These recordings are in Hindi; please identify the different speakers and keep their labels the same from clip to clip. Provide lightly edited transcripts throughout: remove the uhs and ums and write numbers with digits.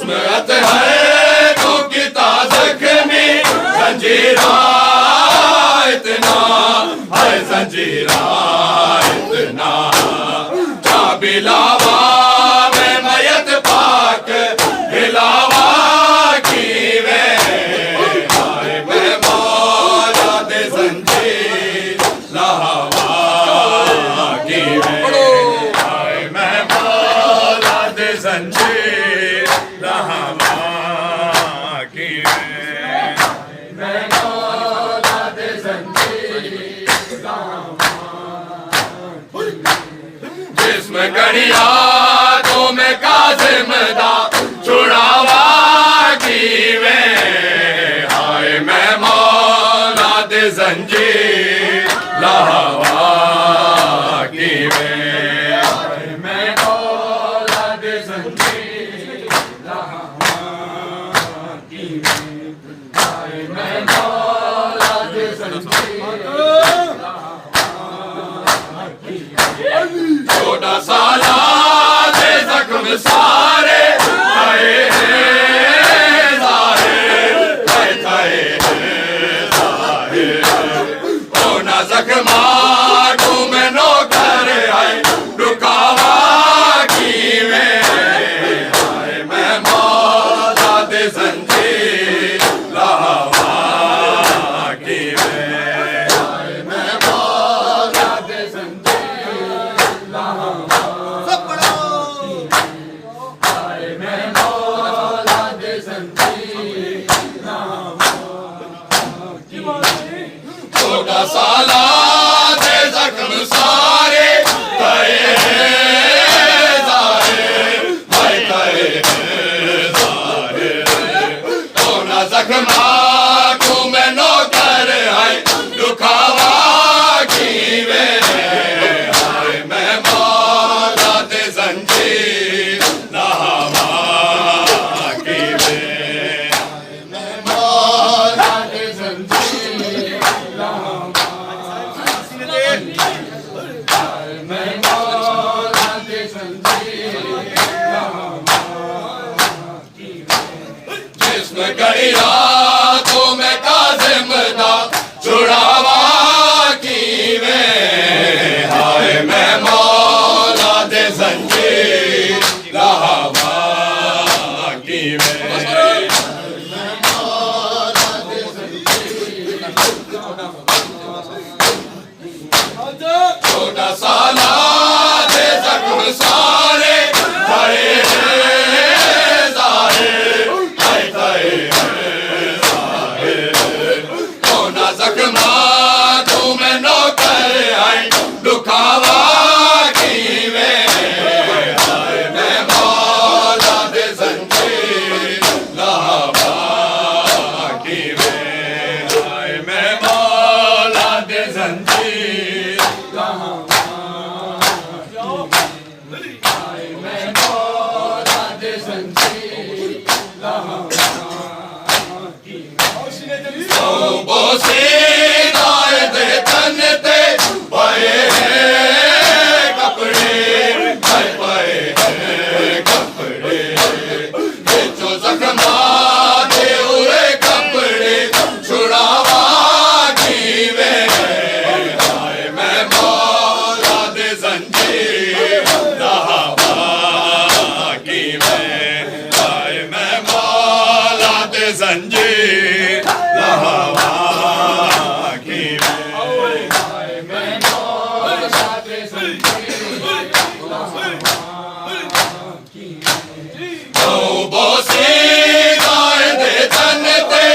Speaker 1: किस्मत है तो की ताज़क में जंजीरा इतना है जंजीरा इतना बिलावा में मयत पाक बिलावा की वे आए मैं मौला दे जंजीर लहवा की वे आए मैं मौला दे जंजीर लहवा की वे मैं मौला दे जंजीर जिस्म कड़िया तो मैं काज़िम दा छुड़ावा की वे हाय मैं मौला दे जंजीर लहवा की वे हाय मैं मौला दे जंजीर लहवा की वे हाय मैं मौला दे जंजीर छोटा साला दे जख्म सारे थाए हैं ज़ाहिर थाए हैं ज़ाहिर ओ ना जख्मा तुम नो कर आए रुकावा की में आए मैं मौला दे जंजीर लहवा की में आए मैं मौला दे जंजीर छोटा साला दे जख्म सारे थाए ज़ाहिर थाए ज़ाहिर तो ना जख्मा तुम नो कर आए दुखावा की वे आए मैं मौला दे जंजीर लहवा की वे मैं मौला दे जंजीर मैं मौला दे जंजीर जिस्म कड़िया तो मैं काज़िम दा छुड़ावा की वे हाय मैं मौला दे जंजीर लहवा की वे मैं मौला दे जंजीर छोटा साला दे जख्म सारे थाए ज़ाहिर थाए ज़ाहिर तो ना जख्मा तुम नो कर आए दुखावा की वे हाय मैं मौला दे जंजीर लहवा की वे हाय मैं मौला दे जंजीर बोसे दाए दे तन ते पाए हैं कपड़े पाए हैं कपड़े जो जख्मा दे उरे कपड़े छुड़ावा की वे हाय मैं मौला दे जंजीर लहवा की वे हाय मैं मौला दे जंजीर लहवा की वे हाय मैं मौला दे जंजीर लहवा की ओ बोसे दाए दे तन ते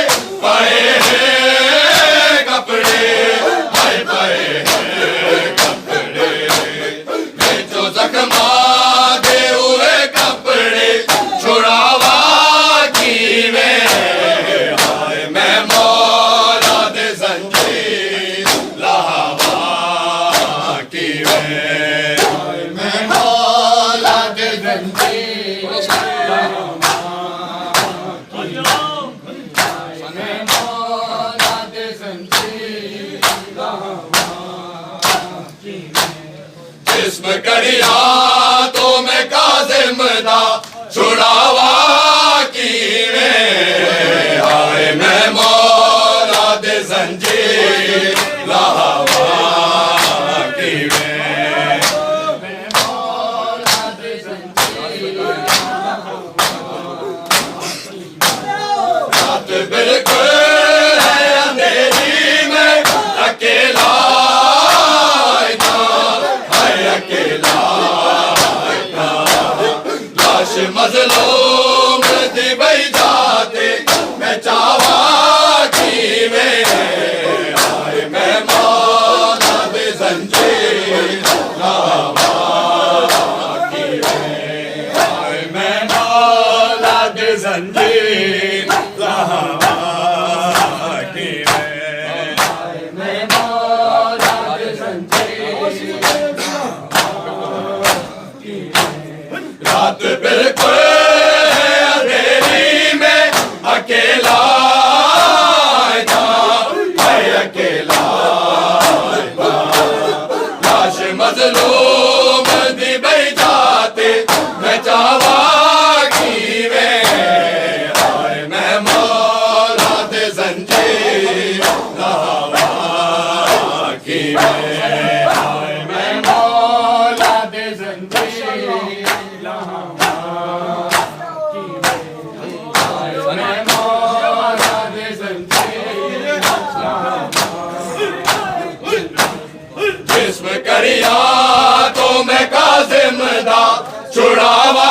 Speaker 1: पाए हैं कपड़े पाए हैं कपड़े जो जख्मा दे उरे कपड़े छुड़ावा की वे हाय मैं मौला दे जंजीर लहवा की वे हाय मैं मौला दे जंजीर लहवा की हाय मैं मौला दे जंजीर लहवा की जिस्म कड़िया तो मैं काज़िम दा छुड़ावा लाश मजलूम दी बई जाते मैं चावा की वे आए मैं मौला दे जंजीर लावा की वे आए मैं मौला दे जंजीर लावा की वे आए मैं मौला दे जंजीर रात बिल्कुल अंधेरी में अकेला था मैं अकेला था लाश मजलूम दी बई जाते मैं चावा की वे आए मैं मौला दे जंजीर लावा की वे आए मैं मौला दे जंजीर जिस्म करिया तो मैं काज़िम दा छुड़ावा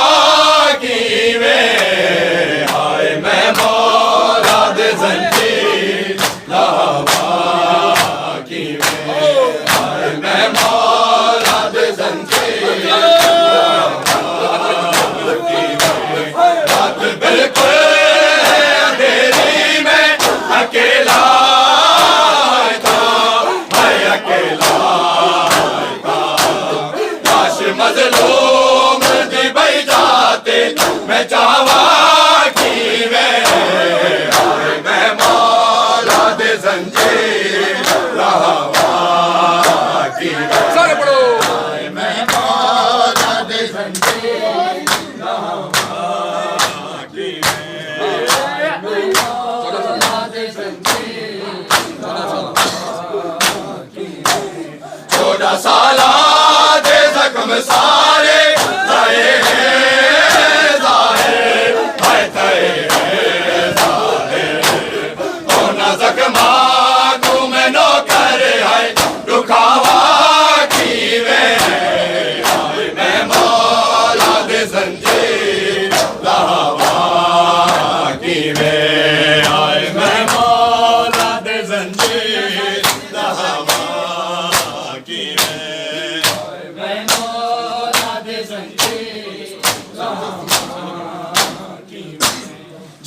Speaker 1: की वे हाय मैं मौला दे जंजीर लावा की वे हाय मैं मौला दे जंजीर लावा की वे रात बिल्कुल अंधेरी में अकेला मजलूम दी बई जाते मैं चावा की वे आए मैं मौला दे जंजीर लावा की वे सारे पढ़ो आए मैं मौला दे जंजीर लावा की वे मैं मौला दे जंजीर लावा की वे 14 साला जख्म सारे तय ज़ाहिर है तय ज़ाहिर होना जख्मा को मैं नौकर है दुखावा की वे आए मैं मौला दे जंजीर लावा की वे आए मैं मौला दे जंजीर लावा की वे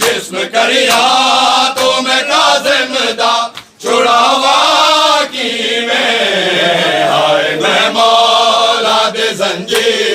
Speaker 1: जिस्म करिया तो मैं काज़िम दा छुड़ावा की वे हाय मैं मौला दे जंजीर